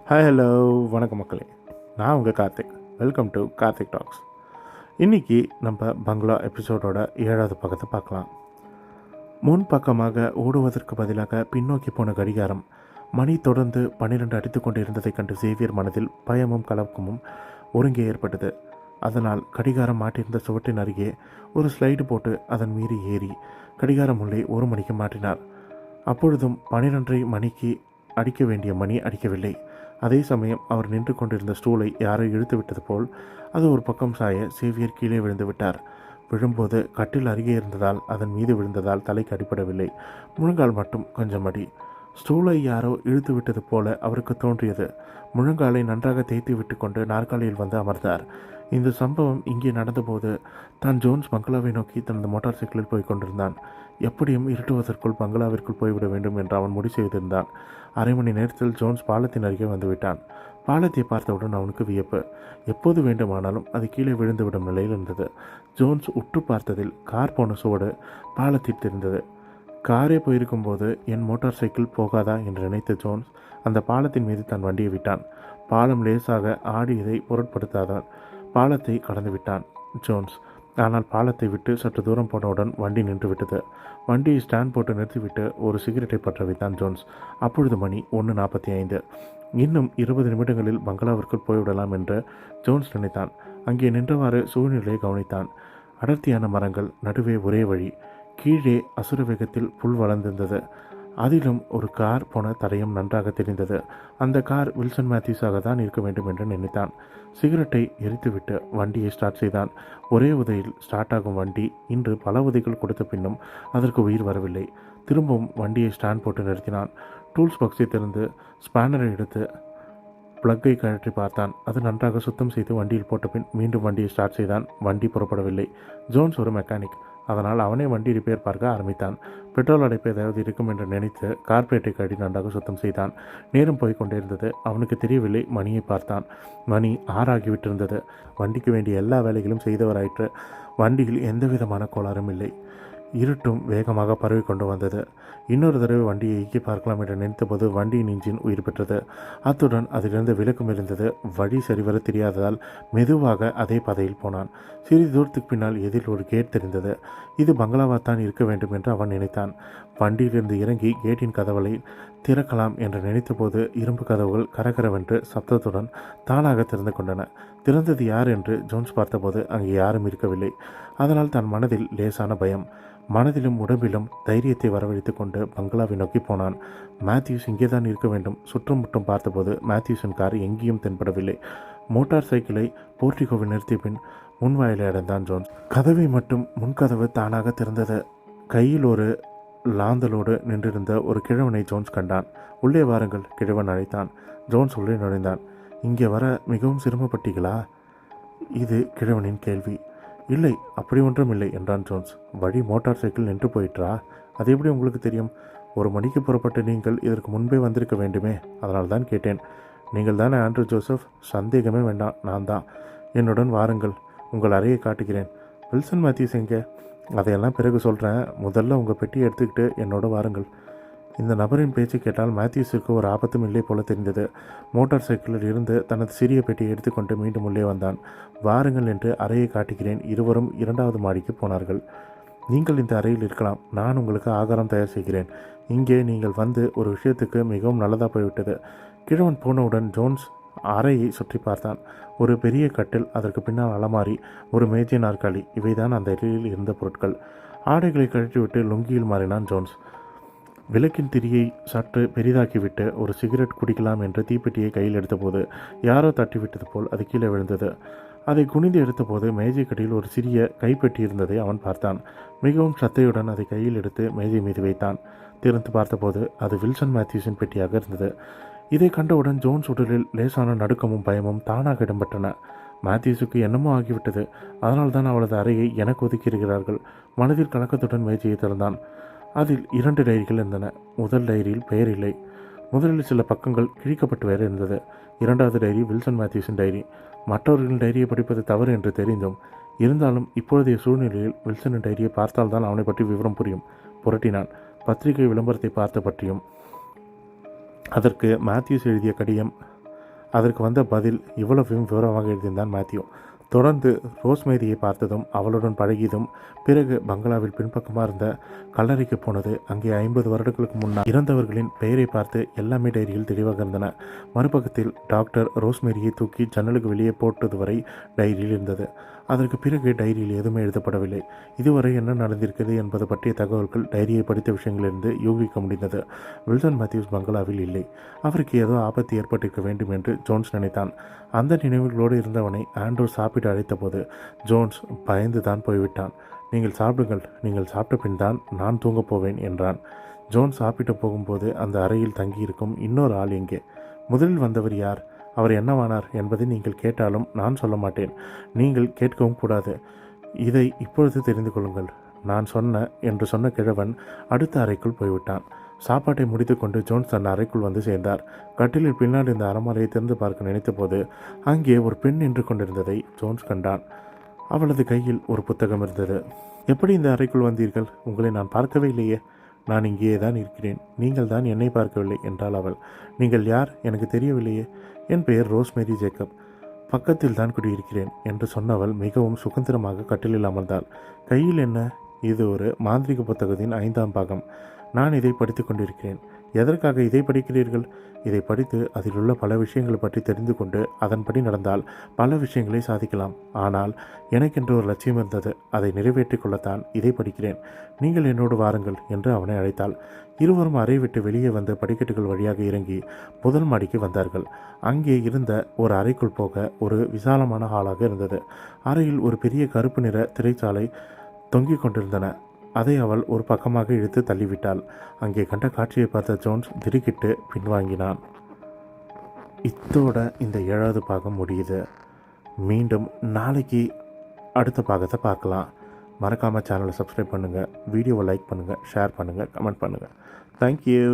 Hi hello வணக்கம் மக்களே. நான் உங்கள் Karthik. Welcome to Karthik talks. இன்றைக்கி நம்ம பங்களா எபிசோடோட 7வது பக்கத்தை பார்க்கலாம். முன் பக்கமாக ஓடுவதற்கு பதிலாக பின்னோக்கி போன கடிகாரம் மணி தொடர்ந்து 12 அடித்து கொண்டு இருந்ததைக் கண்டு சேவியர் மனதில் பயமும் கலக்கமும் ஒருங்கே ஏற்பட்டது. அதனால் கடிகாரம் மாட்டியிருந்த சுவற்றின் அருகே ஒரு ஸ்லைடு போட்டு அதன் மீறி ஏறி கடிகாரம் உள்ளே 1 மணிக்கு மாற்றினார். அப்பொழுதும் 12:30 மணிக்கு அடிக்க வேண்டிய மணி அடிக்கவில்லை. அதே சமயம் அவர் நின்று கொண்டிருந்த ஸ்டூலை யாரோ இழுத்து விட்டது போல் அது ஒரு பக்கம் சாய சேவியர் கீழே விழுந்து விட்டார். விழும்போது கட்டில் அருகே இருந்ததால் அதன் மீது விழுந்ததால் தலைக்கு அடிபடவில்லை. முழங்கால் மட்டும் கொஞ்சம் அடி. ஸ்டூலை யாரோ இழுத்து விட்டது போல அவருக்கு தோன்றியது. முழங்காலை நன்றாக தேய்த்து விட்டு கொண்டு நாற்காலியில் வந்து அமர்ந்தார். இந்த சம்பவம் இங்கே நடந்தபோது தான் ஜோன்ஸ் பங்களாவை நோக்கி தனது மோட்டார் சைக்கிளில் போய் கொண்டிருந்தான். எப்படியும் இருட்டுவதற்குள் பங்களாவிற்குள் போய்விட வேண்டும் என்று அவன் முடிவு செய்திருந்தான். 1/2 மணி நேரத்தில் ஜோன்ஸ் பாலத்தின் அருகே வந்துவிட்டான். பாலத்தை பார்த்தவுடன் அவனுக்கு வியப்பு. எப்போது வேண்டுமானாலும் அது கீழே விழுந்துவிடும் நிலையில் இருந்தது. ஜோன்ஸ் உற்று பார்த்ததில் கார் போன சுவடு பாலத்தில் தெரிந்தது. காரே போயிருக்கும்போது என் மோட்டார் சைக்கிள் போகாதா என்று நினைத்த ஜோன்ஸ் அந்த பாலத்தின் மீது தன் வண்டியை விட்டான். பாலம் லேசாக ஆடியதை பொருட்படுத்தாதான் பாலத்தை கடந்து விட்டான் ஜோன்ஸ். ஆனால் பாலத்தை விட்டு சற்று தூரம் போனவுடன் வண்டி நின்று விட்டது. வண்டியை ஸ்டாண்ட் போட்டு நிறுத்திவிட்டு ஒரு சிகரெட்டை பற்ற வைத்தான் ஜோன்ஸ். அப்பொழுது மணி 1:45. இன்னும் 20 நிமிடங்களில் பங்களாவிற்குள் போய்விடலாம் என்று ஜோன்ஸ் நினைத்தான். அங்கே நின்றவாறு சூழ்நிலையை கவனித்தான். அடர்த்தியான மரங்கள், நடுவே ஒரே வழி. கீழே அசுர வேகத்தில் புல் வளர்ந்திருந்தது. அதிலும் ஒரு கார் போன தடயம் நன்றாக தெரிந்தது. அந்த கார் வில்சன் மேத்யூஸாக தான் இருக்க வேண்டும் என்று நினைத்தான். சிகரெட்டை எரித்துவிட்டு வண்டியை ஸ்டார்ட் செய்தான். ஒரே உதையில் ஸ்டார்ட் ஆகும் வண்டி இன்று பல உதைகள் கொடுத்த பின்னும் அதற்கு உயிர் வரவில்லை. திரும்பவும் வண்டியை ஸ்டாண்ட் போட்டு நிறுத்தினான். டூல்ஸ் பாக்ஸை திறந்து ஸ்பேனரை எடுத்து பிளக்கை கழற்றி பார்த்தான். அது நன்றாக சுத்தம் செய்து வண்டியில் போட்ட பின் மீண்டும் வண்டியை ஸ்டார்ட் செய்தான். வண்டி புறப்படவில்லை. ஜோன்ஸ் ஒரு மெக்கானிக். அதனால் அவனே வண்டி ரிப்பேர் பார்க்க ஆரம்பித்தான். பெட்ரோல் அடைப்பு ஏதாவது இருக்கும் என்று நினைத்து கார்பரேட்டை கட்டி நன்றாக சுத்தம் செய்தான். நேரம் போய் கொண்டிருந்தது. அவனுக்கு தெரியவில்லை. மணியை பார்த்தான். மணி 6 ஆகிவிட்டிருந்தது. வண்டிக்கு வேண்டிய எல்லா வேலைகளும் செய்தவராயிற்று. வண்டியில் எந்த விதமான கோளாறும் இல்லை. இருட்டும் வேகமாக பரவி கொண்டு வந்தது. இன்னொரு தடவை வண்டியை இயக்கி பார்க்கலாம் என்று நினைத்தபோது வண்டியின் இன்ஜின் உயிர் பெற்றது. அத்துடன் அதிலிருந்து விளக்கும் இருந்தது. வழி சரிவர தெரியாததால் மெதுவாக அதே பாதையில் போனான். சிறிது தூரத்துக்கு பின்னால் எதில் ஒரு கேட் தெரிந்தது. இது பங்களாவாத்தான் இருக்க வேண்டும் என்று அவன் நினைத்தான். வண்டியிலிருந்து இறங்கி கேட்டின் கதவுகளை திறக்கலாம் என்று நினைத்தபோது இரும்பு கதவுகள் கரகரவென்று சப்தத்துடன் தானாக திறந்து கொண்டன. திறந்தது யார் என்று ஜோன்ஸ் பார்த்தபோது அங்கே யாரும் இருக்கவில்லை. அதனால் தன் மனதில் லேசான பயம். மனதிலும் உடம்பிலும் தைரியத்தை வரவழைத்து கொண்டு பங்களாவை நோக்கி போனான். மேத்யூஸ் இங்கேதான் இருக்க வேண்டும். சுற்றும் முற்றும் பார்த்தபோது மேத்யூஸின் கார் எங்கேயும் தென்படவில்லை. மோட்டார் சைக்கிளை போர்ட்டிகோவில் நிறுத்திய பின் முன்வாயிலை அடைந்தான் ஜோன்ஸ். கதவை மட்டும் முன்கதவு தானாக திறந்தது. கையில் ஒரு லாந்தலோடு நின்றிருந்த ஒரு கிழவனை ஜோன்ஸ் கண்டான். உள்ளே வாருங்கள், கிழவன் அழைத்தான். ஜோன்ஸ் உள்ளே நுழைந்தான். இங்கே வர மிகவும் சிரமப்பட்டீங்களா? இது கிழவனின் கேள்வி. இல்லை, அப்படி ஒன்றும் இல்லை என்றான் ஜோன்ஸ். வழி மோட்டார் சைக்கிள் நின்று போயிற்றா? அது எப்படி உங்களுக்கு தெரியும்? 1 மணிக்கு புறப்பட்டு நீங்கள் இதற்கு முன்பே வந்திருக்க வேண்டுமே. அதனால் தான் கேட்டேன். நீங்கள் தானே ஆண்ட்ரூ ஜோசப்? சந்தேகமே வேண்டாம், நான் தான். என்னுடன் வாருங்கள், உங்கள் அறையை காட்டுகிறேன். வில்சன் மேத்யூஸ் எங்கே? அதையெல்லாம் பிறகு சொல்கிறேன். முதல்ல உங்கள் பெட்டியை எடுத்துக்கிட்டு என்னோட வாருங்கள். இந்த நபரின் பேச்சு கேட்டால் மேத்யூஸுக்கு ஒரு ஆபத்தும் இல்லை போல தெரிந்தது. மோட்டார் சைக்கிளில் இருந்து தனது சிறிய பெட்டியை எடுத்துக்கொண்டு மீண்டும் உள்ளே வந்தான். வாருங்கள் என்று அறையை காட்டுகிறேன். இருவரும் 2வது மாடிக்கு போனார்கள். நீங்கள் இந்த அறையில் இருக்கலாம். நான் உங்களுக்கு ஆகாரம் தயார் செய்கிறேன். இங்கே நீங்கள் வந்து ஒரு விஷயத்துக்கு மிகவும் நல்லதாக போய்விட்டது. கிழவன் போனவுடன் ஜோன்ஸ் அறையை சுற்றி பார்த்தான். ஒரு பெரிய கட்டில், அதற்கு பின்னால் அலமாரி, ஒரு மேஜை, நாற்காலி, இவைதான் அந்த அறையில் இருந்த பொருட்கள். ஆடைகளை கழற்றிவிட்டு லுங்கியில் மாறினான் ஜோன்ஸ். விளக்கின் திரியை சற்று பெரிதாக்கிவிட்டு ஒரு சிகரெட் குடிக்கலாம் என்று தீப்பெட்டியை கையில் எடுத்தபோது யாரோ தட்டிவிட்டது போல் அது கீழே விழுந்தது. அதை குனிந்து எடுத்தபோது மேஜைக்கடியில் ஒரு சிறிய கைப்பெட்டி இருந்ததை அவன் பார்த்தான். மிகவும் சத்தையுடன் அதை கையில் எடுத்து மேஜை மீது வைத்தான். திறந்து பார்த்தபோது அது வில்சன் மேத்யூஸின் பெட்டியாக இருந்தது. இதை கண்டவுடன் ஜோன்ஸ் உடலில் லேசான நடுக்கமும் பயமும் தானாக இடம்பெற்றன. மேத்யூஸுக்கு என்னமோ ஆகிவிட்டது. அதனால்தான் அவளது அறையை எனக்கு ஒதுக்கியிருக்கிறார்கள். மனதில் கலக்கத்துடன் மேஜையை திறந்தான். அதில் 2 டைரிகள் இருந்தன. முதல் டைரியில் பெயர் இல்லை. முதலில் சில பக்கங்கள் கிழிக்கப்பட்டு வேறு இருந்தது. 2வது டைரி வில்சன் மேத்யூஸின் டைரி. மற்றவர்களின் டைரியை படிப்பது தவறு என்று தெரிந்தும் இருந்தாலும் இப்பொழுதைய சூழ்நிலையில் வில்சனின் டைரியை பார்த்தால்தான் அவனை பற்றி விவரம் புரியும். புரட்டினான். பத்திரிகை விளம்பரத்தை பார்த்த பற்றியும் அதற்கு மேத்யூஸ் எழுதிய கடிதம் அதற்கு வந்த பதில் இவ்வளவையும் விவரமாக எழுதியிருந்தான் மேத்யூ. தொடர்ந்து ரோஸ்மேரியை பார்த்ததும் அவளுடன் பழகியதும், பிறகு பங்களாவில் பின்பக்கமாக இருந்த கல்லறைக்கு போனது, அங்கே 50 வருடங்களுக்கு முன்னால் இறந்தவர்களின் பெயரை பார்த்து எல்லாமே டைரியில் தெளிவாக இருந்தன. மறுபக்கத்தில் டாக்டர் ரோஸ்மேரியை தூக்கி ஜன்னலுக்கு வெளியே போட்டது வரை டைரியில் இருந்தது. அதற்கு பிறகு டைரியில் எதுவுமே எழுதப்படவில்லை. இதுவரை என்ன நடந்திருக்கிறது என்பது பற்றிய தகவல்கள் டைரியை படித்த விஷயங்களிலிருந்து யூகிக்க முடிந்தது. வில்சன் மேத்யூஸ் பங்களாவில் இல்லை. அவருக்கு ஏதோ ஆபத்து ஏற்பட்டிருக்க வேண்டும் என்று ஜோன்ஸ் நினைத்தான். அந்த நினைவுகளோடு இருந்தவனை ஆண்ட்ரூ சாப்பிட்டு அழைத்தபோது ஜோன்ஸ் பயந்து தான் போய்விட்டான். நீங்கள் சாப்பிடுங்கள், நீங்கள் சாப்பிட்ட பின் தான் நான் தூங்கப் போவேன் என்றான். ஜோன்ஸ் சாப்பிட்டு போகும்போது அந்த அறையில் தங்கியிருக்கும் இன்னொரு ஆள் எங்கே? முதலில் வந்தவர் யார்? அவர் என்னவானார் என்பதை நீங்கள் கேட்டாலும் நான் சொல்ல மாட்டேன். நீங்கள் கேட்கவும் கூடாது. இதை இப்பொழுது தெரிந்து கொள்ளுங்கள். நான் என்று சொன்ன கிழவன் அடுத்த அறைக்குள் போய்விட்டான். சாப்பாட்டை முடித்துக்கொண்டு ஜோன்ஸ் தன் அறைக்குள் வந்து சேர்ந்தார். கட்டிலில் பின்னால் இந்த அறமறையை திறந்து பார்க்க நினைத்தபோது அங்கே ஒரு பெண் நின்று கொண்டிருந்ததை ஜோன்ஸ் கண்டான். அவளது கையில் ஒரு புத்தகம் இருந்தது. எப்படி இந்த அறைக்குள் வந்தீர்கள்? உங்களை நான் பார்க்கவே இல்லையே. நான் இங்கேயே தான் இருக்கிறேன். நீங்கள் தான் என்னை பார்க்கவில்லை என்றாள் அவள். நீங்கள் யார்? எனக்கு தெரியவில்லையே. என் பெயர் ரோஸ்மேரி ஜேக்கப். பக்கத்தில் தான் குடியிருக்கிறேன் என்று சொன்னவள் மிகவும் சுதந்திரமாக கட்டிலில் அமர்ந்தாள். கையில் என்ன? இது ஒரு மாந்திரிக புத்தகத்தின் 5ஆம் பாகம். நான் இதை படித்து கொண்டிருக்கிறேன். எதற்காக இதை படிக்கிறீர்கள்? இதை படித்து அதில் உள்ள பல விஷயங்களை பற்றி தெரிந்து கொண்டு அதன்படி நடந்தால் பல விஷயங்களை சாதிக்கலாம். ஆனால் எனக்கென்று ஒரு லட்சியம் இருந்தது. அதை நிறைவேற்றிக் கொள்ளத்தான் இதை படிக்கிறேன். நீங்கள் என்னோடு வாருங்கள் என்று அவனை அழைத்தாள். இருவரும் அறை விட்டு வெளியே வந்து படிக்கட்டுகள் வழியாக இறங்கி முதல் மாடிக்கு வந்தார்கள். அங்கே இருந்த ஒரு அறைக்குள் போக ஒரு விசாலமான ஹாலாக இருந்தது. அறையில் ஒரு பெரிய கருப்பு நிற திரைச்சாலை தொங்கிக் கொண்டிருந்தன. அதை அவள் ஒரு பக்கமாக இழுத்து தள்ளிவிட்டாள். அங்கே கண்ட காட்சியை பார்த்த ஜோன்ஸ் திடுக்கிட்டு பின்வாங்கினான். இத்தோட இந்த 7வது பாகம் முடியுது. மீண்டும் நாளைக்கு அடுத்த பாகத்தை பார்க்கலாம். மறக்காமல் சேனலை சப்ஸ்கிரைப் பண்ணுங்கள், வீடியோவை லைக் பண்ணுங்கள், ஷேர் பண்ணுங்கள், கமெண்ட் பண்ணுங்கள். தேங்க்யூ.